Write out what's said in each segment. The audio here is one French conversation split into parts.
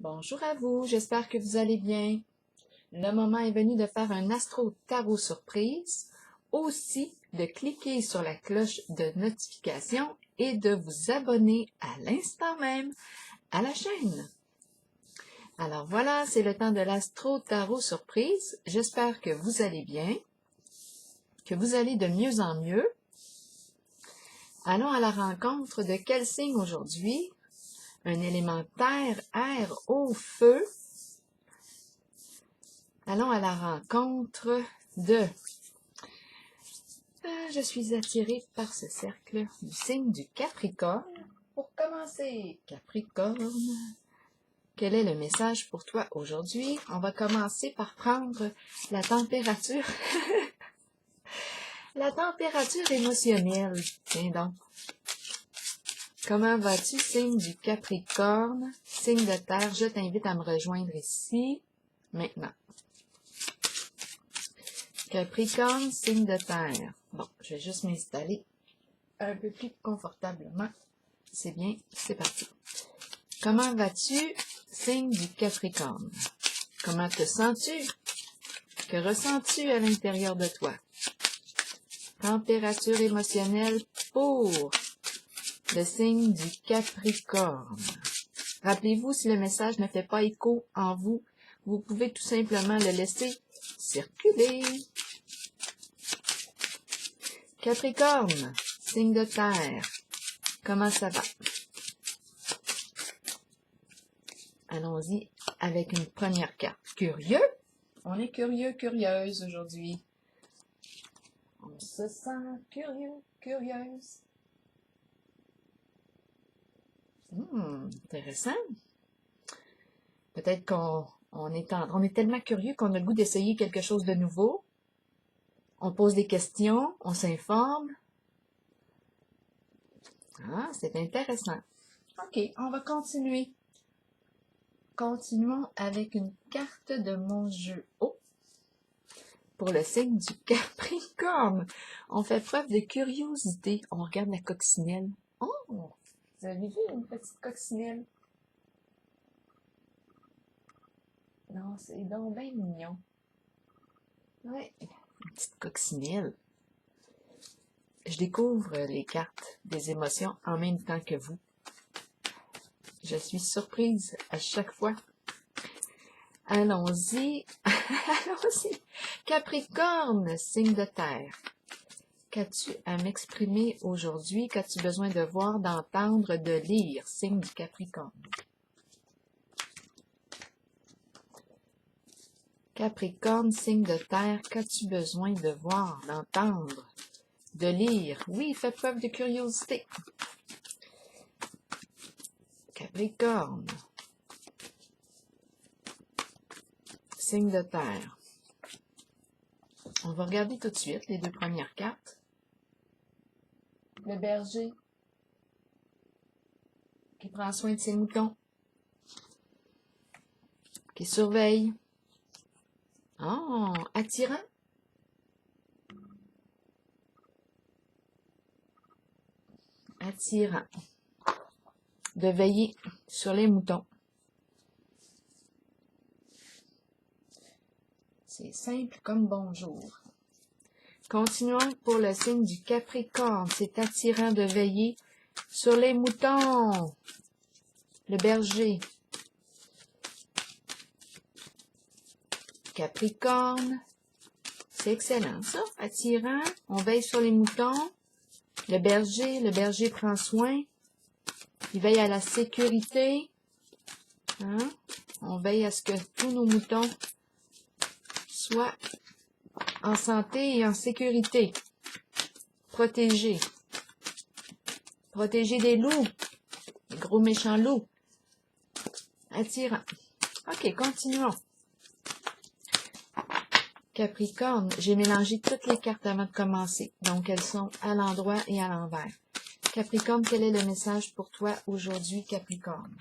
Bonjour à vous, j'espère que vous allez bien. Le moment est venu de faire un astro tarot surprise, aussi de cliquer sur la cloche de notification et de vous abonner à l'instant même à la chaîne. Alors voilà, c'est le temps de l'astro tarot surprise. J'espère que vous allez bien, que vous allez de mieux en mieux. Allons à la rencontre de quel signe aujourd'hui? Un élément terre, air, eau, feu. Allons à la rencontre de... je suis attirée par ce cercle du signe du Capricorne. Pour commencer, Capricorne, quel est le message pour toi aujourd'hui? On va commencer par prendre la température. La température émotionnelle. Tiens donc. Comment vas-tu, signe du Capricorne? Signe de terre, je t'invite à me rejoindre ici, maintenant. Capricorne, signe de terre. Bon, je vais juste m'installer un peu plus confortablement. C'est bien, c'est parti. Comment vas-tu, signe du Capricorne? Comment te sens-tu? Que ressens-tu à l'intérieur de toi? Température émotionnelle pour le signe du Capricorne. Rappelez-vous, si le message ne fait pas écho en vous, vous pouvez tout simplement le laisser circuler. Capricorne, signe de terre. Comment ça va? Allons-y avec une première carte. Curieux? On est curieux, curieuse aujourd'hui. On se sent curieux, curieuse. Intéressant. Peut-être qu'on est tellement curieux qu'on a le goût d'essayer quelque chose de nouveau. On pose des questions, on s'informe. Ah, c'est intéressant. OK, on va continuer. Continuons avec une carte de mon jeu. Oh! Pour le signe du Capricorne, on fait preuve de curiosité. On regarde la coccinelle. Oh! Vous avez vu une petite coccinelle? Non, c'est donc bien mignon. Ouais, une petite coccinelle. Je découvre les cartes des émotions en même temps que vous. Je suis surprise à chaque fois. Allons-y. Allons-y. Capricorne, signe de terre. Qu'as-tu à m'exprimer aujourd'hui? Qu'as-tu besoin de voir, d'entendre, de lire? Signe du Capricorne. Capricorne, signe de terre, qu'as-tu besoin de voir, d'entendre, de lire? Oui, fais preuve de curiosité. Capricorne, signe de terre. On va regarder tout de suite les deux premières cartes. Le berger qui prend soin de ses moutons, qui surveille. Oh, attirant. Attirant. De veiller sur les moutons. C'est simple comme bonjour. Continuons pour le signe du Capricorne. C'est attirant de veiller sur les moutons. Le berger. Capricorne. C'est excellent ça. Attirant. On veille sur les moutons. Le berger prend soin. Il veille à la sécurité. Hein? On veille à ce que tous nos moutons soient en santé et en sécurité. Protégés. Protégés des loups. Des gros méchants loups. Attirant. OK, continuons. Capricorne, j'ai mélangé toutes les cartes avant de commencer. Donc, elles sont à l'endroit et à l'envers. Capricorne, quel est le message pour toi aujourd'hui, Capricorne?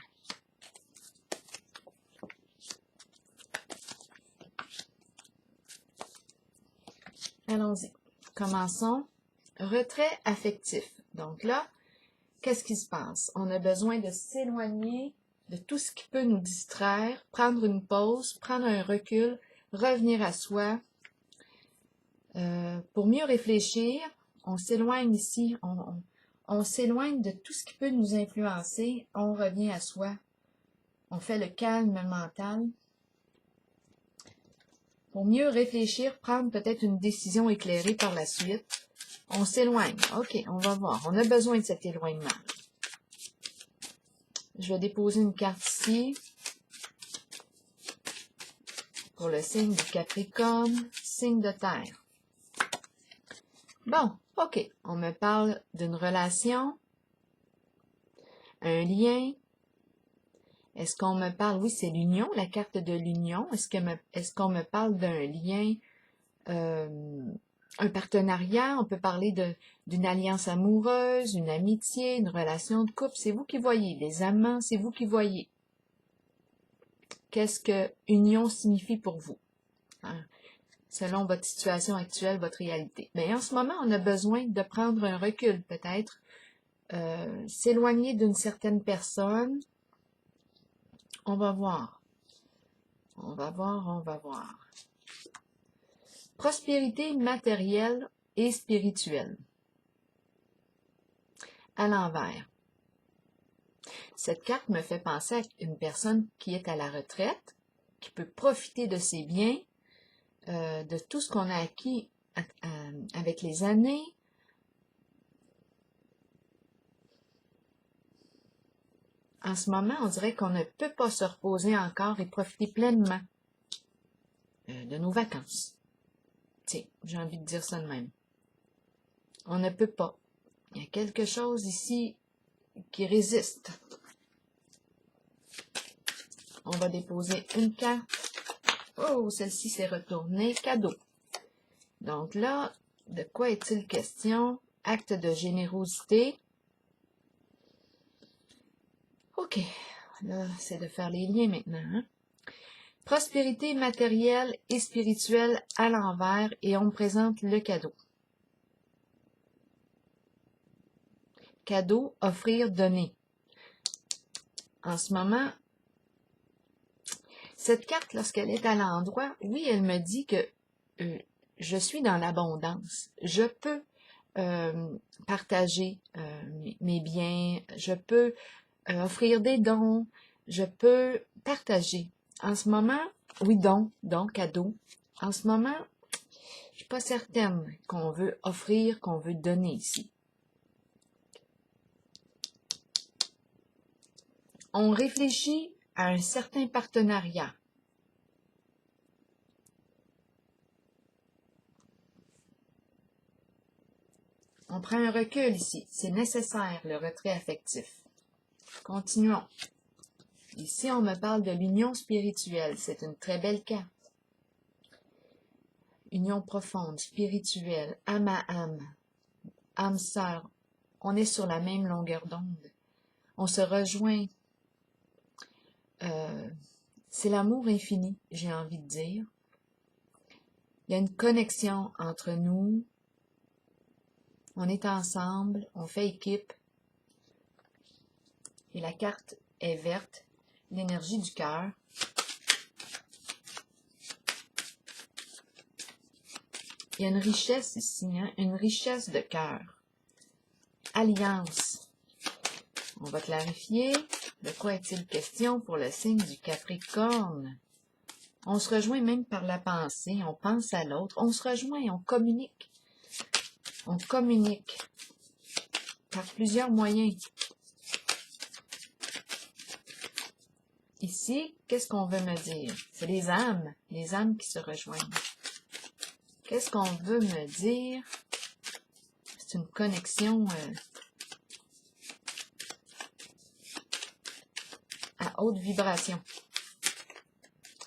Allons-y. Commençons. Retrait affectif. Donc là, qu'est-ce qui se passe? On a besoin de s'éloigner de tout ce qui peut nous distraire, prendre une pause, prendre un recul, revenir à soi. Pour mieux réfléchir, on s'éloigne ici, on s'éloigne de tout ce qui peut nous influencer, on revient à soi, on fait le calme mental. Pour mieux réfléchir, prendre peut-être une décision éclairée par la suite, on s'éloigne. OK, on va voir. On a besoin de cet éloignement. Je vais déposer une carte ici pour le signe du Capricorne, signe de terre. Bon, OK, on me parle d'une relation, un lien. Est-ce qu'on me parle, oui, c'est l'union, la carte de l'union. Est-ce qu'on me parle d'un lien, un partenariat? On peut parler d'une alliance amoureuse, une amitié, une relation de couple. C'est vous qui voyez. Les amants, c'est vous qui voyez. Qu'est-ce que union signifie pour vous? Hein? Selon votre situation actuelle, votre réalité. Mais en ce moment, on a besoin de prendre un recul, peut-être, s'éloigner d'une certaine personne. On va voir. On va voir, on va voir. Prospérité matérielle et spirituelle. À l'envers. Cette carte me fait penser à une personne qui est à la retraite, qui peut profiter de ses biens, de tout ce qu'on a acquis avec les années. En ce moment, on dirait qu'on ne peut pas se reposer encore et profiter pleinement de nos vacances. Tiens, j'ai envie de dire ça de même. On ne peut pas. Il y a quelque chose ici qui résiste. On va déposer une carte. Oh, celle-ci s'est retournée. Cadeau. Donc là, de quoi est-il question? Acte de générosité. OK. Là, c'est de faire les liens maintenant. Hein? Prospérité matérielle et spirituelle à l'envers et on me présente le cadeau. Cadeau, offrir, donner. En ce moment, cette carte, lorsqu'elle est à l'endroit, oui, elle me dit que je suis dans l'abondance. Je peux partager mes biens, je peux offrir des dons, je peux partager. En ce moment, oui, don, cadeau. En ce moment, je suis pas certaine qu'on veut offrir, qu'on veut donner ici. On réfléchit à un certain partenariat. On prend un recul ici. C'est nécessaire, le retrait affectif. Continuons. Ici, on me parle de l'union spirituelle. C'est une très belle carte. Union profonde, spirituelle, âme à âme, âme sœur. On est sur la même longueur d'onde. On se rejoint. C'est l'amour infini, j'ai envie de dire. Il y a une connexion entre nous. On est ensemble, on fait équipe. Et la carte est verte, l'énergie du cœur. Il y a une richesse ici, hein? Une richesse de cœur. Alliance. On va clarifier. De quoi est-il question pour le signe du Capricorne? On se rejoint même par la pensée, on pense à l'autre, on se rejoint, on communique. On communique par plusieurs moyens. Ici, qu'est-ce qu'on veut me dire? C'est les âmes qui se rejoignent. Qu'est-ce qu'on veut me dire? C'est une connexion à haute vibration.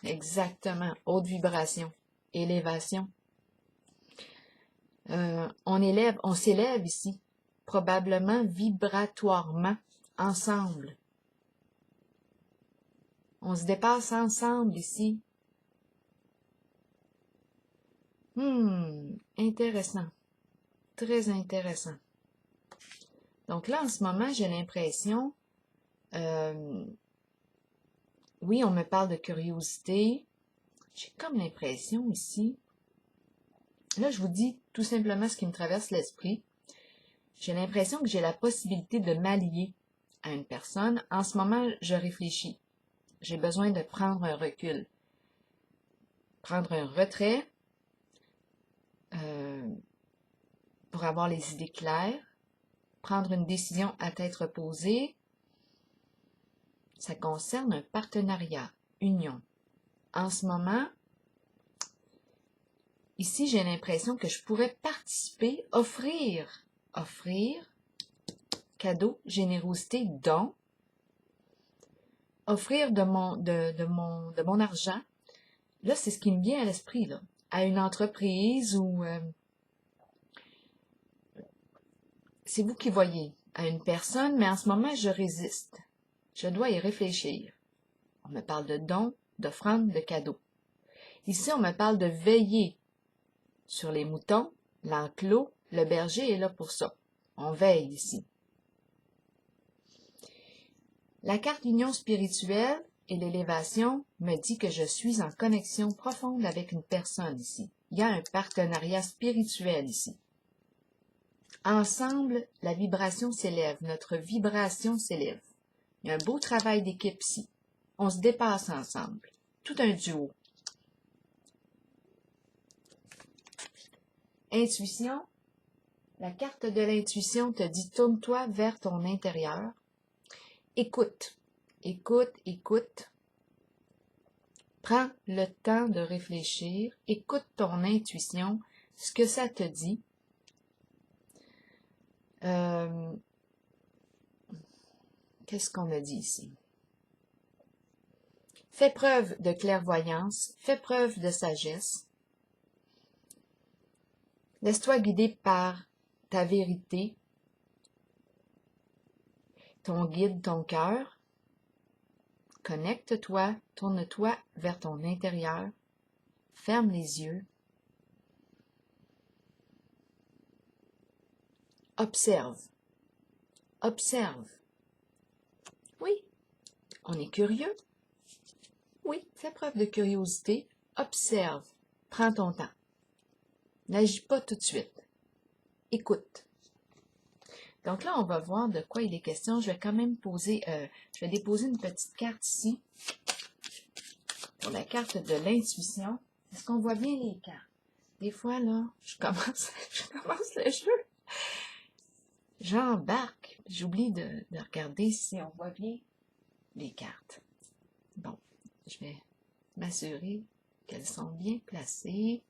Exactement, haute vibration, élévation. On s'élève ici, probablement vibratoirement, ensemble. On se dépasse ensemble ici. Intéressant. Très intéressant. Donc là, en ce moment, j'ai l'impression Oui, on me parle de curiosité. J'ai comme l'impression ici, là je vous dis tout simplement ce qui me traverse l'esprit. J'ai l'impression que j'ai la possibilité de m'allier à une personne. En ce moment, je réfléchis. J'ai besoin de prendre un recul, prendre un retrait pour avoir les idées claires, prendre une décision à tête reposée. Ça concerne un partenariat, union. En ce moment, ici, j'ai l'impression que je pourrais participer, offrir, cadeau, générosité, don, offrir de mon argent. Là, c'est ce qui me vient à l'esprit, là, à une entreprise ou c'est vous qui voyez, à une personne, mais en ce moment, je résiste. Je dois y réfléchir. On me parle de dons, d'offrandes, de cadeaux. Ici, on me parle de veiller sur les moutons, l'enclos, le berger est là pour ça. On veille ici. La carte union spirituelle et l'élévation me dit que je suis en connexion profonde avec une personne ici. Il y a un partenariat spirituel ici. Ensemble, la vibration s'élève, notre vibration s'élève. Il y a un beau travail d'équipe ici. On se dépasse ensemble. Tout un duo. Intuition. La carte de l'intuition te dit tourne-toi vers ton intérieur. Écoute, écoute, écoute. Prends le temps de réfléchir. Écoute ton intuition, ce que ça te dit. Qu'est-ce qu'on me dit ici? Fais preuve de clairvoyance, fais preuve de sagesse. Laisse-toi guider par ta vérité, ton guide, ton cœur. Connecte-toi, tourne-toi vers ton intérieur. Ferme les yeux. Observe. Observe. Oui, on est curieux. Oui, fais preuve de curiosité. Observe. Prends ton temps. N'agis pas tout de suite. Écoute. Donc là, on va voir de quoi il est question. Je vais quand même poser, je vais déposer une petite carte ici. Pour la carte de l'intuition. Est-ce qu'on voit bien les cartes? Des fois, là, je commence le jeu. J'embarque. J'oublie de regarder si on voit bien les cartes. Bon, je vais m'assurer qu'elles sont bien placées.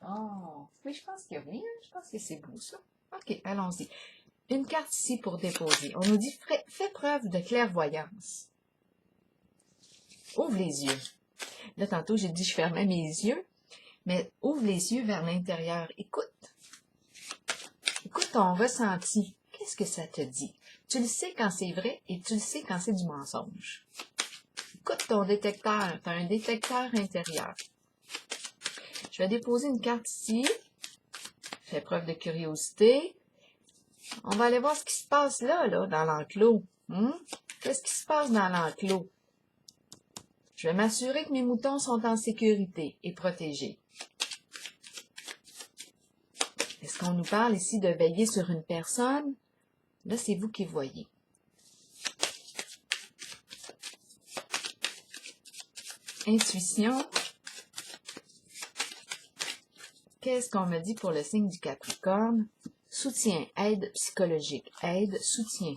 Oh, oui, je pense que oui. Je pense que c'est beau, ça. OK, allons-y. Une carte ici pour déposer. On nous dit, fais preuve de clairvoyance. Ouvre les yeux. Là, tantôt, j'ai dit je fermais mes yeux, mais ouvre les yeux vers l'intérieur. Écoute. Écoute ton ressenti. Qu'est-ce que ça te dit? Tu le sais quand c'est vrai et tu le sais quand c'est du mensonge. Écoute ton détecteur. Tu as un détecteur intérieur. Je vais déposer une carte ici. Fais preuve de curiosité. On va aller voir ce qui se passe là dans l'enclos. Qu'est-ce qui se passe dans l'enclos? Je vais m'assurer que mes moutons sont en sécurité et protégés. Est-ce qu'on nous parle ici de veiller sur une personne? Là, c'est vous qui voyez. Intuition. Qu'est-ce qu'on me dit pour le signe du Capricorne? Soutien, aide psychologique, aide, soutien.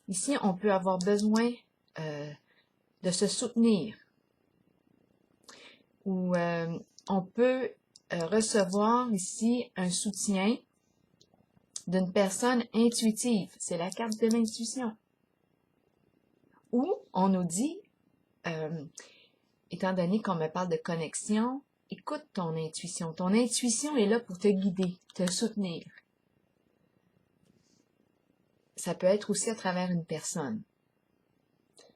Ici, on peut avoir besoin de se soutenir. Ou on peut recevoir ici un soutien d'une personne intuitive. C'est la carte de l'intuition. Ou on nous dit, étant donné qu'on me parle de connexion, écoute ton intuition. Ton intuition est là pour te guider, te soutenir. Ça peut être aussi à travers une personne.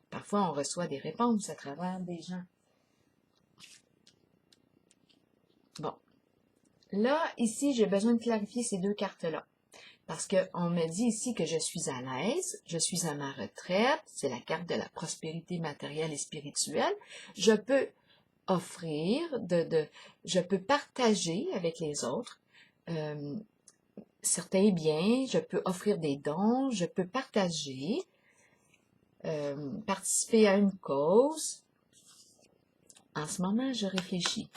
Parfois, on reçoit des réponses à travers des gens. Bon. Là, ici, j'ai besoin de clarifier ces deux cartes-là. Parce qu'on me dit ici que je suis à l'aise, je suis à ma retraite, c'est la carte de la prospérité matérielle et spirituelle. Je peux offrir, je peux partager avec les autres certains biens, je peux offrir des dons, je peux partager, participer à une cause. En ce moment, je réfléchis.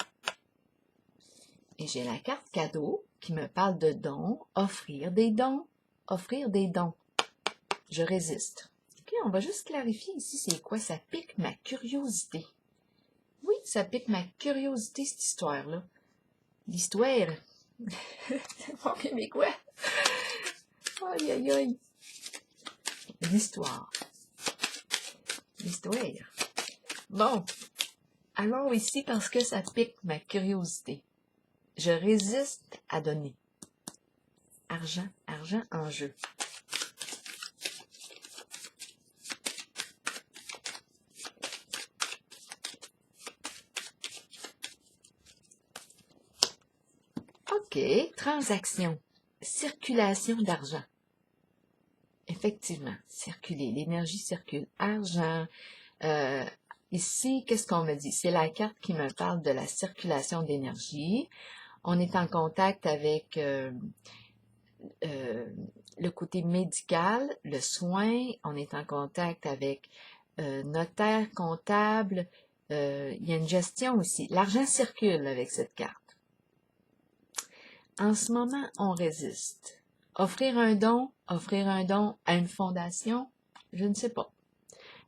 Et j'ai la carte cadeau qui me parle de dons, offrir des dons, offrir des dons. Je résiste. OK, on va juste clarifier ici c'est quoi. Ça pique ma curiosité. Oui, ça pique ma curiosité, cette histoire-là. L'histoire. C'est pas québécois. Aïe, aïe, aïe. L'histoire. L'histoire. Bon, allons ici parce que ça pique ma curiosité. Je résiste à donner. Argent, argent en jeu. OK, transaction, circulation d'argent. Effectivement, circuler, l'énergie circule. Argent, ici, qu'est-ce qu'on me dit? C'est la carte qui me parle de la circulation d'énergie. On est en contact avec le côté médical, le soin. On est en contact avec notaire, comptable. Il y a une gestion aussi. L'argent circule avec cette carte. En ce moment, on résiste. Offrir un don à une fondation, je ne sais pas.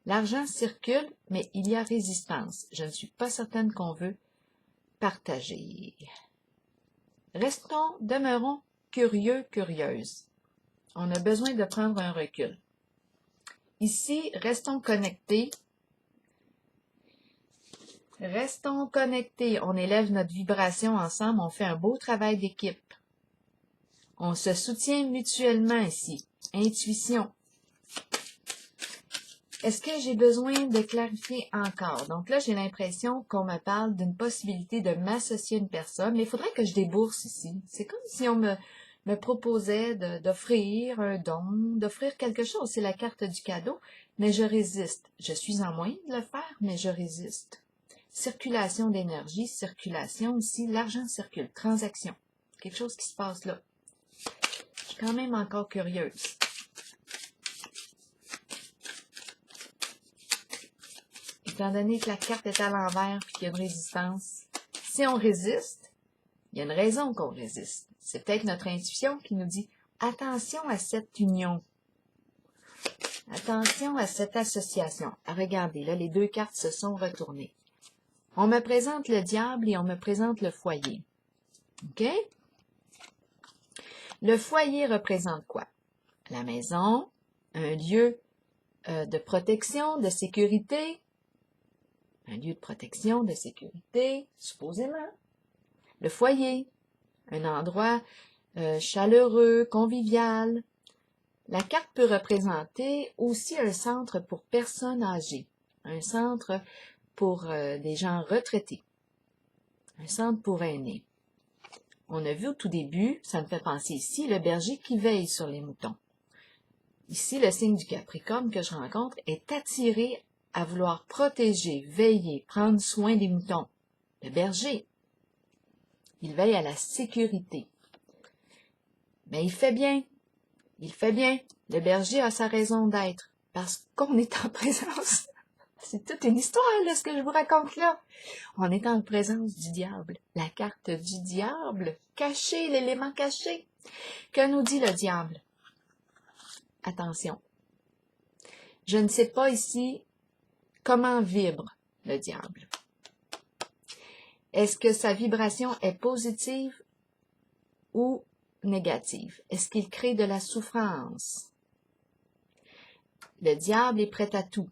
L'argent circule, mais il y a résistance. Je ne suis pas certaine qu'on veut partager. Demeurons curieux, curieuses. On a besoin de prendre un recul. Ici, restons connectés. Restons connectés. On élève notre vibration ensemble. On fait un beau travail d'équipe. On se soutient mutuellement ici. Intuition. Est-ce que j'ai besoin de clarifier encore? Donc là, j'ai l'impression qu'on me parle d'une possibilité de m'associer à une personne, mais il faudrait que je débourse ici. C'est comme si on me proposait d'offrir un don, d'offrir quelque chose. C'est la carte du cadeau, mais je résiste. Je suis en moyen de le faire, mais je résiste. Circulation d'énergie, circulation ici, l'argent circule, transaction. Quelque chose qui se passe là. Je suis quand même encore curieuse. Étant donné que la carte est à l'envers et qu'il y a une résistance, si on résiste, il y a une raison qu'on résiste. C'est peut-être notre intuition qui nous dit « Attention à cette union. Attention à cette association. » Regardez, là, les deux cartes se sont retournées. On me présente le diable et on me présente le foyer. OK? Le foyer représente quoi? La maison, un lieu de protection, de sécurité. Un lieu de protection, de sécurité, supposément. Le foyer, un endroit chaleureux, convivial. La carte peut représenter aussi un centre pour personnes âgées, un centre pour des gens retraités, un centre pour aînés. On a vu au tout début, ça me fait penser ici, le berger qui veille sur les moutons. Ici, le signe du Capricorne que je rencontre est attiré à vouloir protéger, veiller, prendre soin des moutons. Le berger, il veille à la sécurité. Mais il fait bien. Il fait bien. Le berger a sa raison d'être. Parce qu'on est en présence. C'est toute une histoire, là, ce que je vous raconte là. On est en présence du diable. La carte du diable. Caché, l'élément caché. Que nous dit le diable? Attention. Je ne sais pas ici comment vibre le diable. Est-ce que sa vibration est positive ou négative? Est-ce qu'il crée de la souffrance? Le diable est prêt à tout.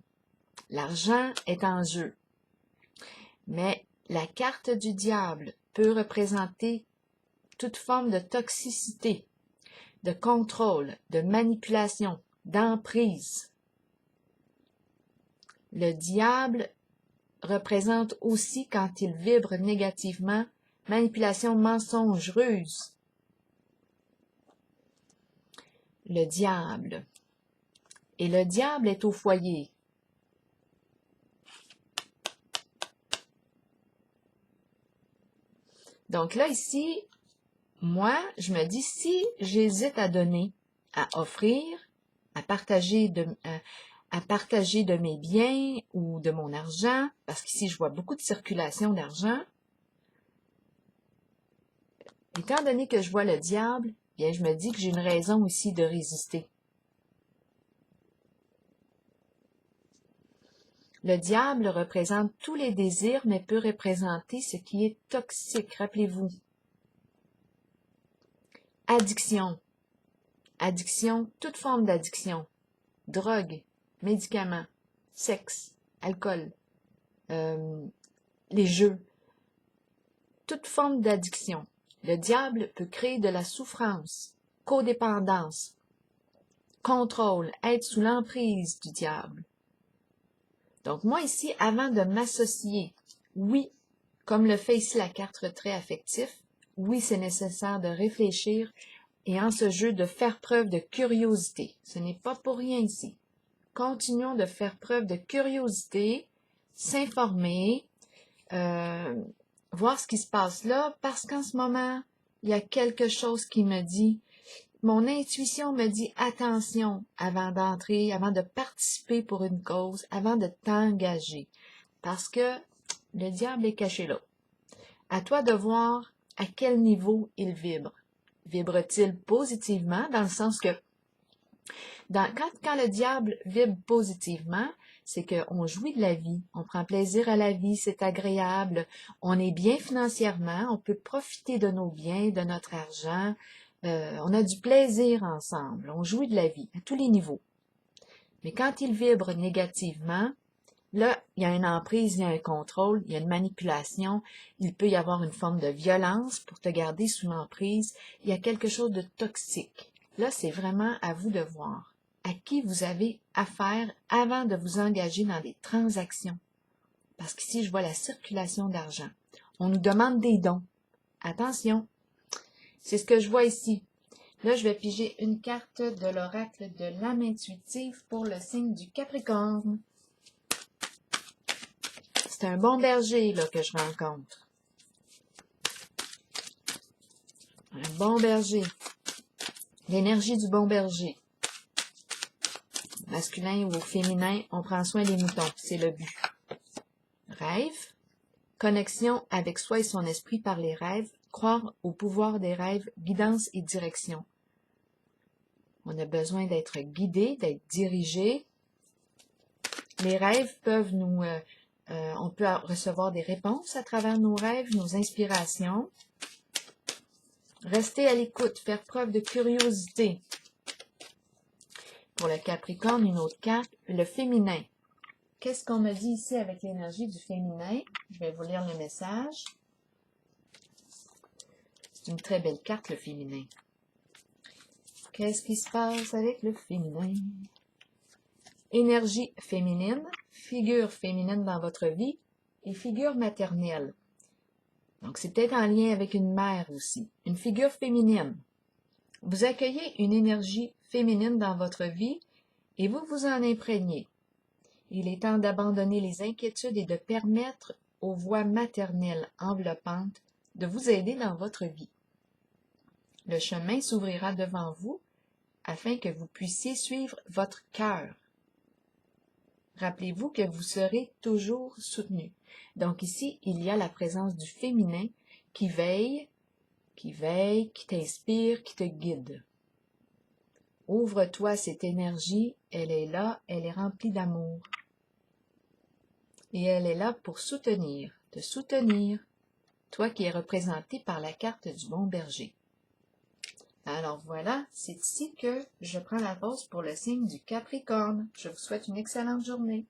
L'argent est en jeu. Mais la carte du diable peut représenter toute forme de toxicité, de contrôle, de manipulation, d'emprise. Le diable représente aussi, quand il vibre négativement, manipulation, mensonge, ruse. le diable. Et le diable est au foyer. Donc là, ici, moi, je me dis, si j'hésite à donner, à offrir, à partager de mes biens ou de mon argent, parce qu'ici, je vois beaucoup de circulation d'argent, étant donné que je vois le diable, bien, je me dis que j'ai une raison aussi de résister. Le diable représente tous les désirs, mais peut représenter ce qui est toxique, rappelez-vous. Addiction. Addiction, toute forme d'addiction. Drogue, médicaments, sexe, alcool, les jeux. Toute forme d'addiction. Le diable peut créer de la souffrance, codépendance, contrôle, être sous l'emprise du diable. Donc moi ici, avant de m'associer, oui, comme le fait ici la carte retrait affectif, oui, c'est nécessaire de réfléchir et en ce jeu de faire preuve de curiosité. Ce n'est pas pour rien ici. Continuons de faire preuve de curiosité, s'informer, voir ce qui se passe là, parce qu'en ce moment, il y a quelque chose qui me dit, mon intuition me dit attention avant d'entrer, avant de participer pour une cause, avant de t'engager, parce que le diable est caché là. À toi de voir à quel niveau il vibre. Vibre-t-il positivement, dans le sens que quand le diable vibre positivement, c'est qu'on jouit de la vie, on prend plaisir à la vie, c'est agréable, on est bien financièrement, on peut profiter de nos biens, de notre argent, on a du plaisir ensemble, on jouit de la vie à tous les niveaux. Mais quand il vibre négativement, là, il y a une emprise, il y a un contrôle, il y a une manipulation, il peut y avoir une forme de violence pour te garder sous l'emprise, il y a quelque chose de toxique. Là, c'est vraiment à vous de voir à qui vous avez affaire avant de vous engager dans des transactions. Parce qu'ici, je vois la circulation d'argent. On nous demande des dons. Attention, c'est ce que je vois ici. Là, je vais piger une carte de l'oracle de l'âme intuitive pour le signe du Capricorne. C'est un bon berger là, que je rencontre. Un bon berger. L'énergie du bon berger. Masculin ou féminin, on prend soin des moutons, c'est le but. Rêve, connexion avec soi et son esprit par les rêves, croire au pouvoir des rêves, guidance et direction. On a besoin d'être guidé, d'être dirigé. Les rêves peuvent on peut recevoir des réponses à travers nos rêves, nos inspirations. Rester à l'écoute, faire preuve de curiosité. Pour le Capricorne, une autre carte, le féminin. Qu'est-ce qu'on me dit ici avec l'énergie du féminin? Je vais vous lire le message. C'est une très belle carte, le féminin. Qu'est-ce qui se passe avec le féminin? Énergie féminine, figure féminine dans votre vie et figure maternelle. Donc, c'est peut-être en lien avec une mère aussi. Une figure féminine. Vous accueillez une énergie féminine dans votre vie et vous vous en imprégnez. Il est temps d'abandonner les inquiétudes et de permettre aux voix maternelles enveloppantes de vous aider dans votre vie. Le chemin s'ouvrira devant vous afin que vous puissiez suivre votre cœur. Rappelez-vous que vous serez toujours soutenu. Donc ici, il y a la présence du féminin qui veille, qui t'inspire, qui te guide. Ouvre-toi à cette énergie, elle est là, elle est remplie d'amour. Et elle est là pour te soutenir, toi qui es représenté par la carte du bon berger. Alors voilà, c'est ici que je prends la pause pour le signe du Capricorne. Je vous souhaite une excellente journée.